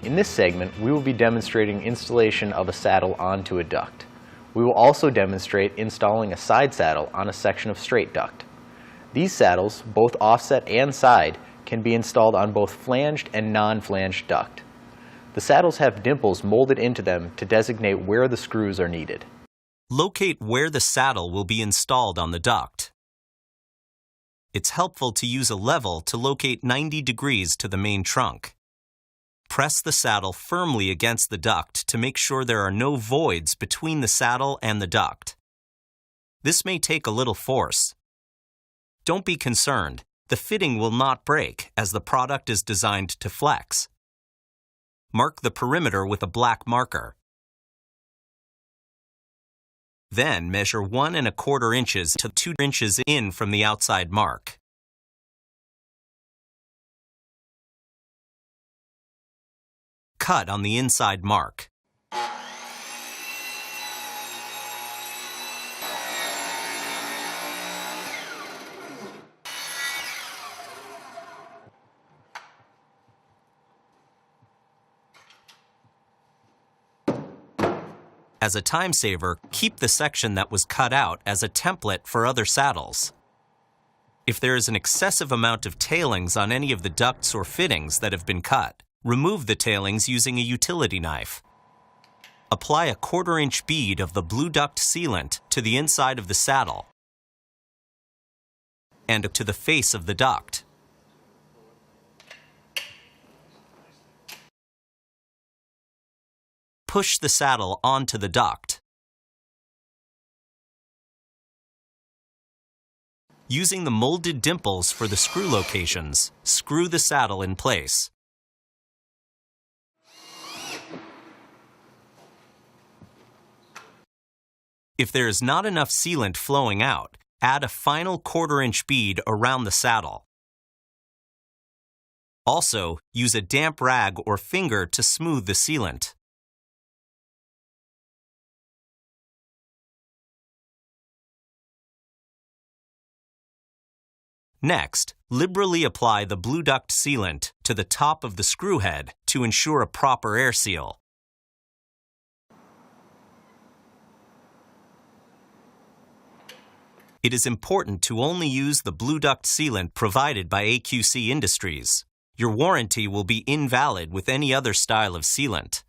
In this segment, we will be demonstrating installation of a saddle onto a duct. We will also demonstrate installing a side saddle on a section of straight duct. These saddles, both offset and side, can be installed on both flanged and non-flanged duct. The saddles have dimples molded into them to designate where the screws are needed. Locate where the saddle will be installed on the duct. It's helpful to use a level to locate 90 degrees to the main trunk. Press the saddle firmly against the duct to make sure there are no voids between the saddle and the duct. This may take a little force. Don't be concerned. The fitting will not break as the product is designed to flex. Mark the perimeter with a black marker. Then measure 1 1/4 inches to 2 inches in from the outside mark. Cut on the inside mark. As a time saver, keep the section that was cut out as a template for other saddles. If there is an excessive amount of tailings on any of the ducts or fittings that have been cut, remove the tailings using a utility knife. Apply a 1/4 inch bead of the BlueDuct Sealant to the inside of the saddle and to the face of the duct. Push the saddle onto the duct. Using the molded dimples for the screw locations, screw the saddle in place. If there is not enough sealant flowing out, add a final 1/4 inch bead around the saddle. Also, use a damp rag or finger to smooth the sealant. Next, liberally apply the BlueDuct Sealant to the top of the screw head to ensure a proper air seal. It is important to only use the BlueDuct Sealant provided by AQC Industries. Your warranty will be invalid with any other style of sealant.